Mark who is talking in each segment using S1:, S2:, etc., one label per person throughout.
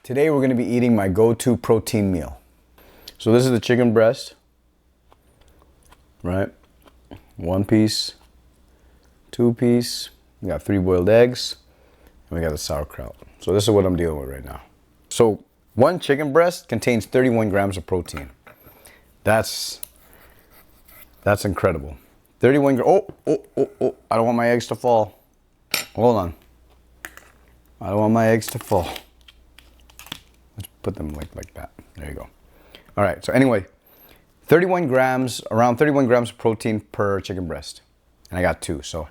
S1: Today we're going to be eating my go-to protein meal. So this is the chicken breast, right? 1 piece, 2 piece, we got 3 boiled eggs, and we got the sauerkraut. So this is what I'm dealing with right now. So 1 chicken breast contains 31 grams of protein. That's incredible. 31 oh, I don't want my eggs to fall. Hold on. I don't want my eggs to fall. Let's put them like that. There you go. All right, so anyway, 31 grams, around 31 grams of protein per chicken breast. And I got 2, so.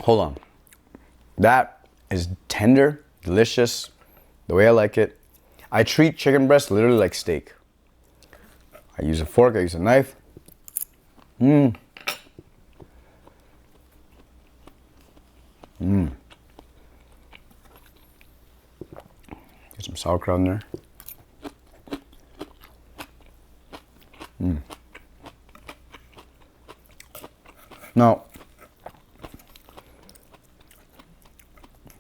S1: Hold on. That is tender, delicious, the way I like it. I treat chicken breast literally like steak. I use a fork, I use a knife. Get some sauerkraut in there. Now,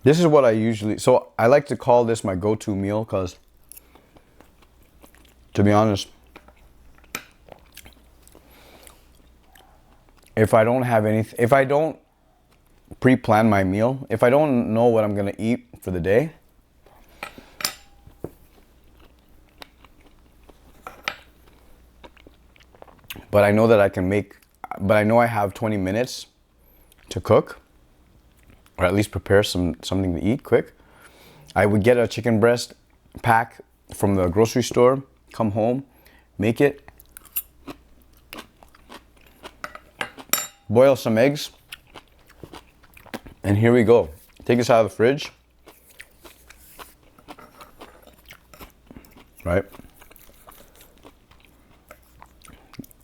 S1: this is what I usually, so I like to call this my go-to meal because, to be honest, if I don't have anything, if I don't pre-plan my meal, if I don't know what I'm gonna eat for the day, but I know that I can make, but I know I have 20 minutes to cook, or at least prepare something to eat quick, I would get a chicken breast pack from the grocery store, come home, make it, boil some eggs, and here we go. Take this out of the fridge, right?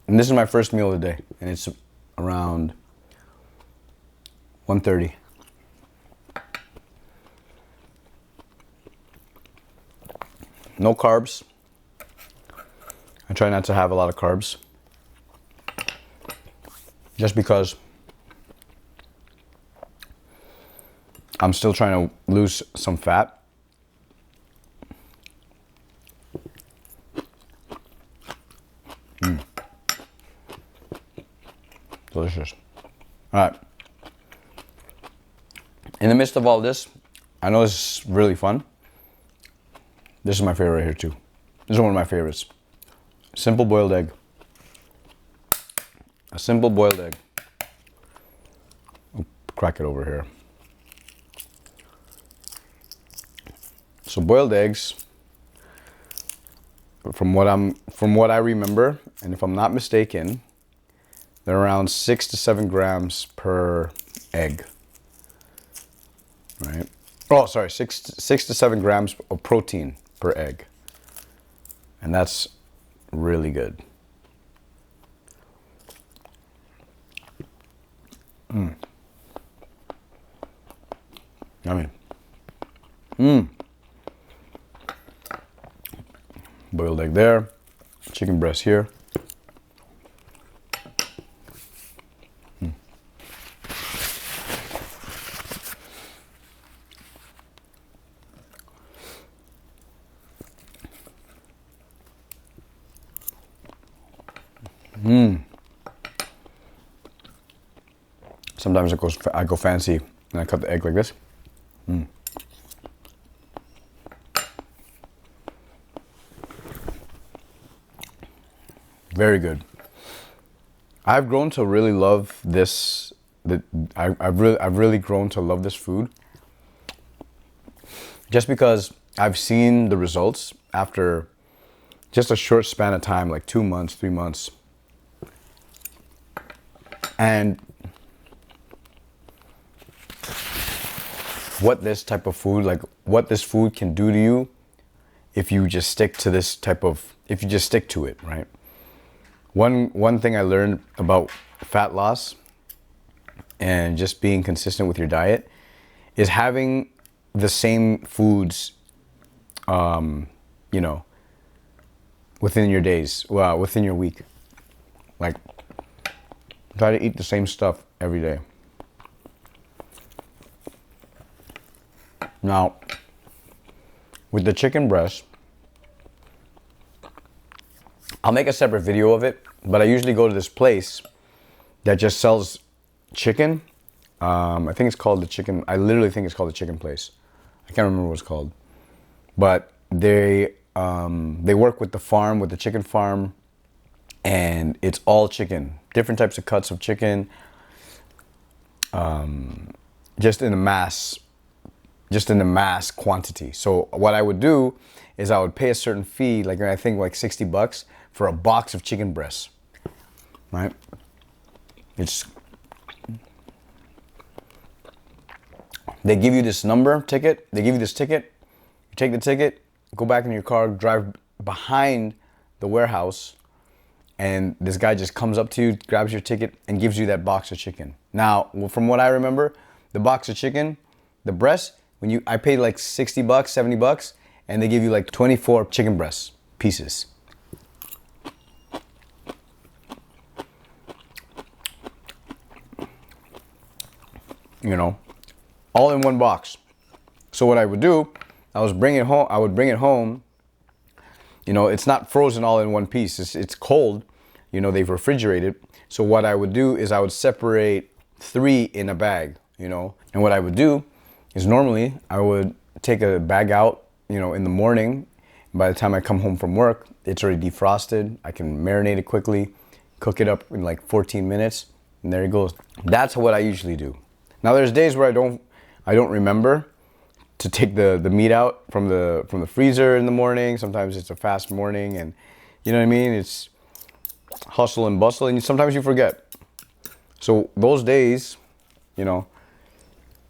S1: And this is my first meal of the day, and it's around 1:30. No carbs. I try not to have a lot of carbs, just because I'm still trying to lose some fat. Delicious. All right. In the midst of all this, I know this is really fun. This is my favorite right here too. This is one of my favorites. Simple boiled egg. A simple boiled egg. I'll crack it over here. So boiled eggs, from what I remember, and if I'm not mistaken, they're around 6 to 7 grams per egg. Right? Oh, sorry, 6 to 7 grams of protein per egg. And that's really good. Yummy. Boiled egg there, chicken breast here. Sometimes I go fancy and I cut the egg like this. Very good. I've grown to really love this. I've really grown to love this food, just because I've seen the results after just a short span of time, like 2 months, 3 months, and what this type of food, like what this food can do to you if you just stick to this type of, if you just stick to it, right? One thing I learned about fat loss and just being consistent with your diet is having the same foods, you know, within your days, well, within your week. Like, try to eat the same stuff every day. Now, with the chicken breast, I'll make a separate video of it, but I usually go to this place that just sells chicken. I think it's called the chicken. I literally think it's called the chicken place. I can't remember what it's called, but they work with the farm, with the chicken farm, and it's all chicken, different types of cuts of chicken, just in the mass quantity. So what I would do is I would pay a certain fee, like I think like $60 for a box of chicken breasts, right? They give you this ticket, you take the ticket, go back in your car, drive behind the warehouse, and this guy just comes up to you, grabs your ticket, and gives you that box of chicken. Now, from what I remember, the box of chicken, the breast, I paid like $60, $70, and they give you like 24 chicken breast pieces. You know, all in one box. So what I would do, I would bring it home. You know, it's not frozen all in one piece. It's cold. You know, they've refrigerated. So what I would do is I would separate 3 in a bag, you know. And what I would do is normally I would take a bag out, you know, in the morning. By the time I come home from work, it's already defrosted. I can marinate it quickly, cook it up in like 14 minutes, and there it goes. That's what I usually do. Now there's days where I don't remember to take the meat out from the freezer in the morning. Sometimes it's a fast morning, and you know what I mean? It's hustle and bustle, and sometimes you forget. So those days, you know,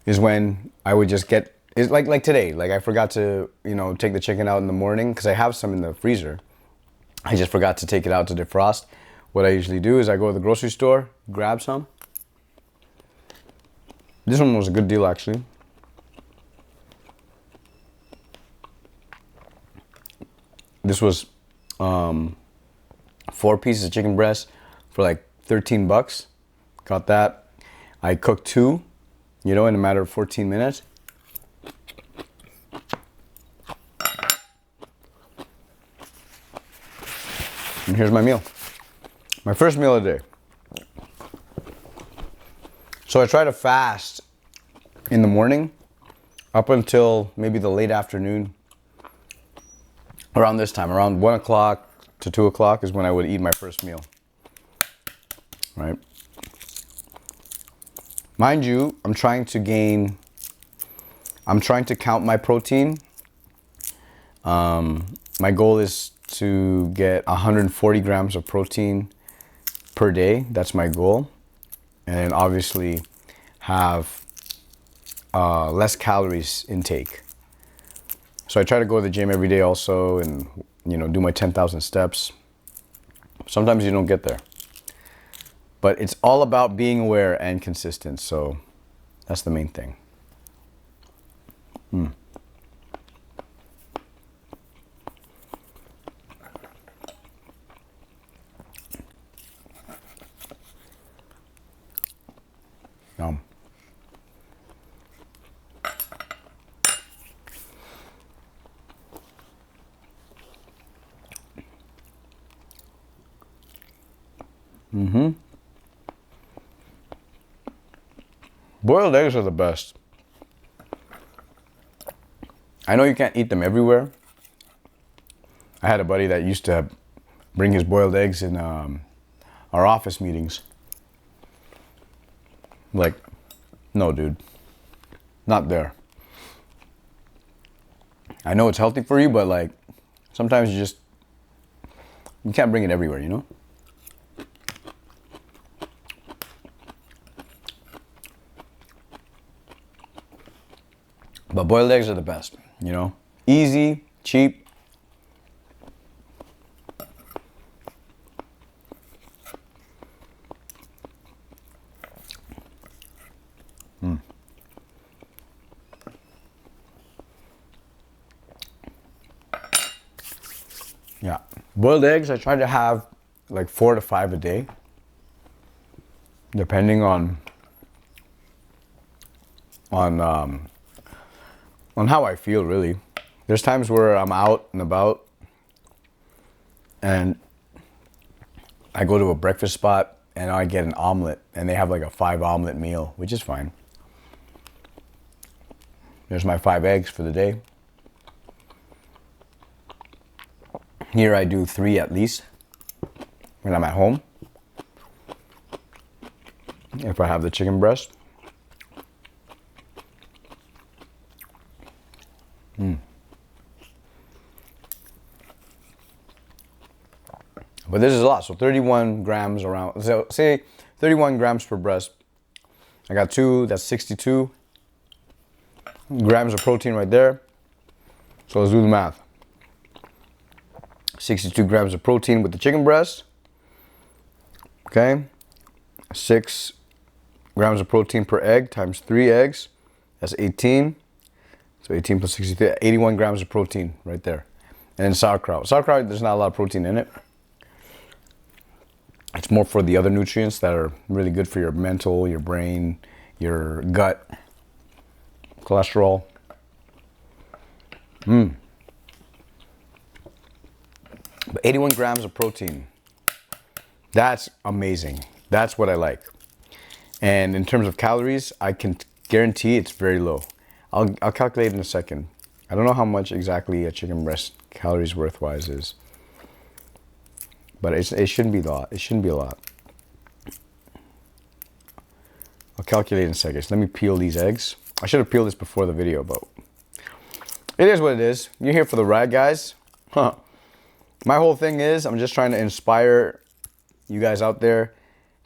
S1: is when I would just it's like today. Like I forgot to, you know, take the chicken out in the morning because I have some in the freezer. I just forgot to take it out to defrost. What I usually do is I go to the grocery store, grab some. This one was a good deal, actually. This was 4 pieces of chicken breast for like $13. Got that. I cooked 2, you know, in a matter of 14 minutes. And here's my meal. My first meal of the day. So I try to fast in the morning up until maybe the late afternoon. Around this time, around 1 o'clock to 2 o'clock is when I would eat my first meal, right? Mind you, I'm trying to count my protein. My goal is to get 140 grams of protein per day. That's my goal. And obviously have less calories intake. So I try to go to the gym every day also, and you know, do my 10,000 steps. Sometimes you don't get there, but it's all about being aware and consistent. So that's the main thing. Yum. Boiled eggs are the best. I know you can't eat them everywhere. I had a buddy that used to bring his boiled eggs in our office meetings. Like, no, dude, not there. I know it's healthy for you, but like, sometimes you can't bring it everywhere, you know? But boiled eggs are the best, you know? Easy, cheap. Yeah. Boiled eggs, I try to have like 4 to 5 a day, depending on on how I feel, really. There's times where I'm out and about and I go to a breakfast spot and I get an omelet and they have like a 5 omelet meal, which is fine. There's my 5 eggs for the day. Here I do 3 at least when I'm at home. If I have the chicken breast. But this is a lot, so 31 grams around, so say 31 grams per breast. I got 2, that's 62 grams of protein right there. So let's do the math. 62 grams of protein with the chicken breast. Okay. 6 grams of protein per egg times 3 eggs. That's 18. So 18 plus 63, 81 grams of protein right there. And then sauerkraut. Sauerkraut, there's not a lot of protein in it. It's more for the other nutrients that are really good for your mental, your brain, your gut, cholesterol. But 81 grams of protein. That's amazing. That's what I like. And in terms of calories, I can guarantee it's very low. I'll calculate in a second. I don't know how much exactly a chicken breast calories worth-wise is. But it shouldn't be a lot. It shouldn't be a lot. I'll calculate in a second. So let me peel these eggs. I should have peeled this before the video, but it is what it is. You're here for the ride, guys. Huh. My whole thing is I'm just trying to inspire you guys out there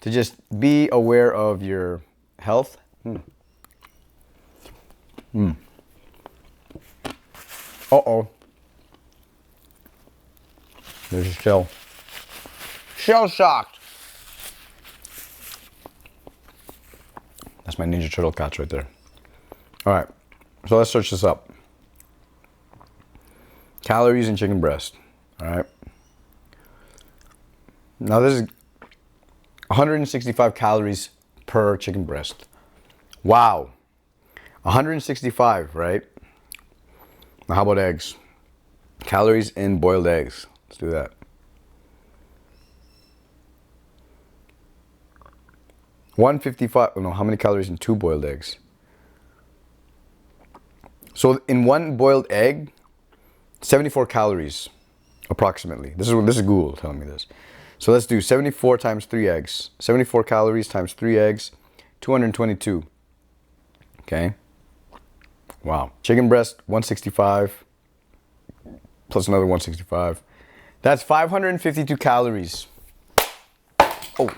S1: to just be aware of your health. Uh-oh. There's a shell. Shell shocked. That's my Ninja Turtle cats right there. All right, so let's search this up. Calories in chicken breast. All right. Now this is 165 calories per chicken breast. Wow. 165, right? Now how about eggs? Calories in boiled eggs. Let's do that. 155, no, how many calories in 2 boiled eggs? So in 1 boiled egg, 74 calories, approximately. This is Google telling me this. So let's do 74 times 3 eggs. 74 calories times 3 eggs, 222. Okay. Wow. Chicken breast, 165, plus another 165. That's 552 calories. Oh.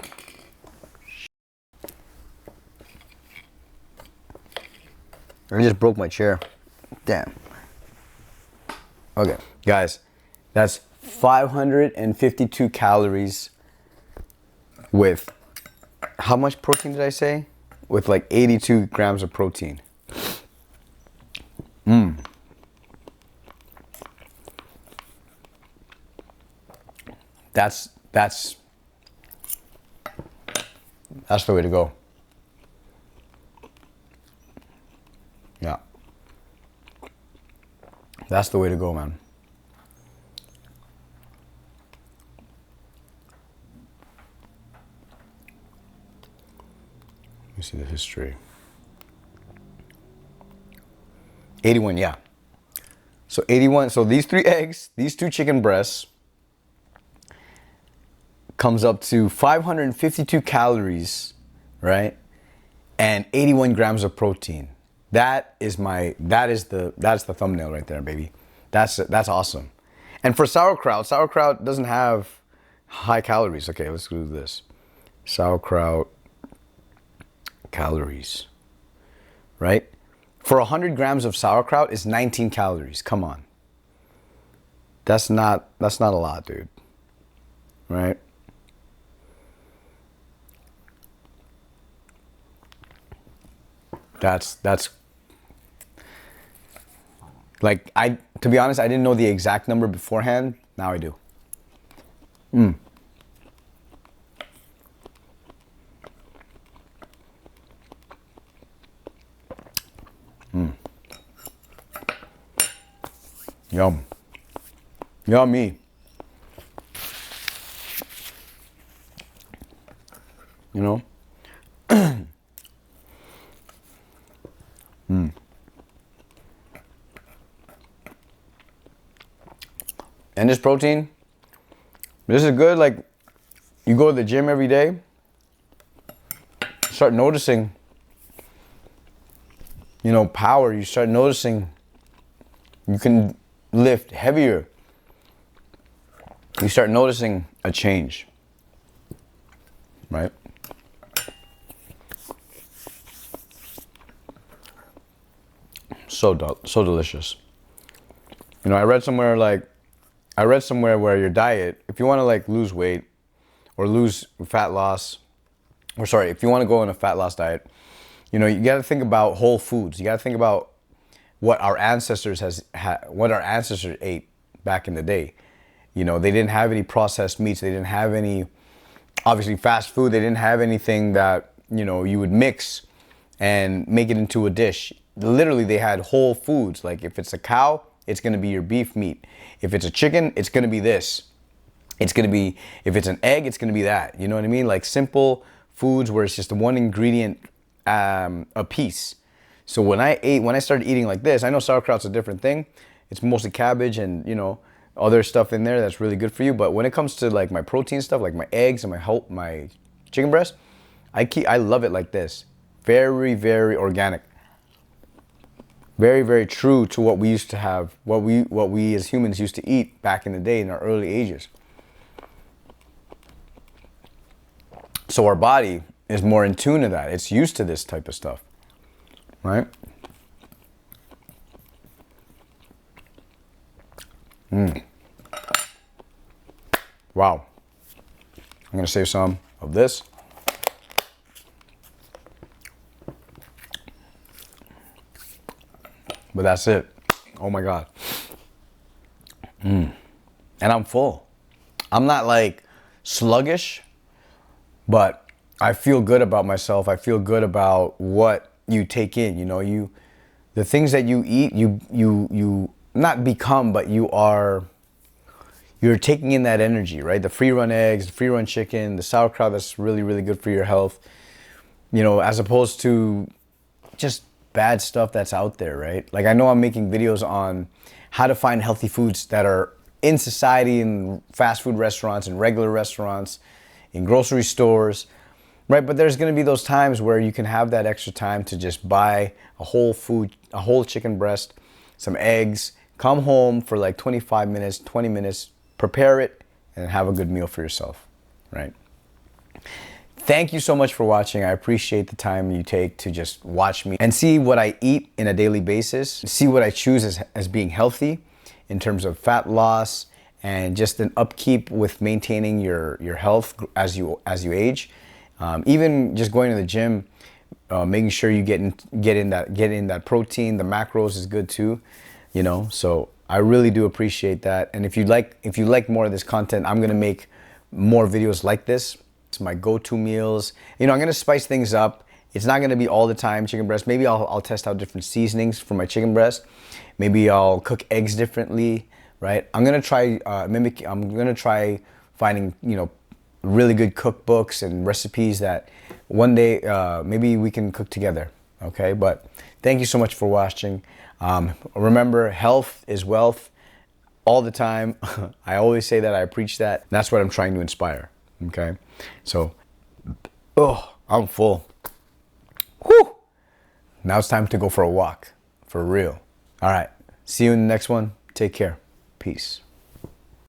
S1: I just broke my chair. Damn. Okay, guys, that's 552 calories with, how much protein did I say? With like 82 grams of protein. That's the way to go. Yeah. That's the way to go, man. Let me see the history. 81, yeah. So 81, so these 3 eggs, these 2 chicken breasts comes up to 552 calories, right? And 81 grams of protein. That's the thumbnail right there, baby. That's awesome. And for sauerkraut doesn't have high calories. Okay, let's do this. Sauerkraut calories, right? For 100 grams of sauerkraut is 19 calories. Come on. That's not a lot, dude. Right? That's like, to be honest, I didn't know the exact number beforehand. Now I do. Yum. Yummy. You know? And this protein, this is good. Like, you go to the gym every day, start noticing, you know, power. You start noticing you can lift heavier. You start noticing a change, right? So delicious. You know, I read somewhere where your diet, if you want to like lose weight or lose fat loss, or sorry, if you want to go on a fat loss diet, you know, you got to think about whole foods. You got to think about what our ancestors ate back in the day. You know, they didn't have any processed meats. They didn't have any, obviously, fast food. They didn't have anything that, you know, you would mix and make it into a dish. Literally, they had whole foods. Like if it's a cow, it's going to be your beef meat. If it's a chicken, it's going to be this. It's going to be, if it's an egg, it's going to be that. You know what I mean? Like simple foods where it's just one ingredient a piece. So when I started eating like this, I know sauerkraut's a different thing. It's mostly cabbage and, you know, other stuff in there that's really good for you. But when it comes to like my protein stuff, like my eggs and my chicken breast, I love it like this. Very, very organic. Very, very true to what we used to have, what we as humans used to eat back in the day in our early ages. So our body is more in tune to that. It's used to this type of stuff, right? Wow. I'm gonna save some of this. But that's it. Oh my God. And I'm full. I'm not like sluggish, but I feel good about myself. I feel good about what you take in. You know, the things that you eat, you not become, but you're taking in that energy, right? The free run eggs, the free run chicken, the sauerkraut that's really, really good for your health. You know, as opposed to just bad stuff that's out there, right? Like I know I'm making videos on how to find healthy foods that are in society, in fast food restaurants, in regular restaurants, in grocery stores, right? But there's gonna be those times where you can have that extra time to just buy a whole chicken breast, some eggs, come home for like 25 minutes, 20 minutes, prepare it, and have a good meal for yourself, right? Thank you so much for watching. I appreciate the time you take to just watch me and see what I eat in a daily basis, see what I choose as being healthy in terms of fat loss and just an upkeep with maintaining your health as you age. Even just going to the gym, making sure you get in that protein, the macros is good too, you know. So I really do appreciate that. And if you like more of this content, I'm gonna make more videos like this. It's my go-to meals. You know, I'm gonna spice things up. It's not gonna be all the time chicken breast. Maybe I'll test out different seasonings for my chicken breast. Maybe I'll cook eggs differently, right? I'm gonna try finding, you know, really good cookbooks and recipes that one day maybe we can cook together. Okay, but thank you so much for watching. Remember, health is wealth all the time. I always say that, I preach that. That's what I'm trying to inspire. Okay, so, I'm full. Whew. Now it's time to go for a walk, for real. All right, see you in the next one. Take care. Peace.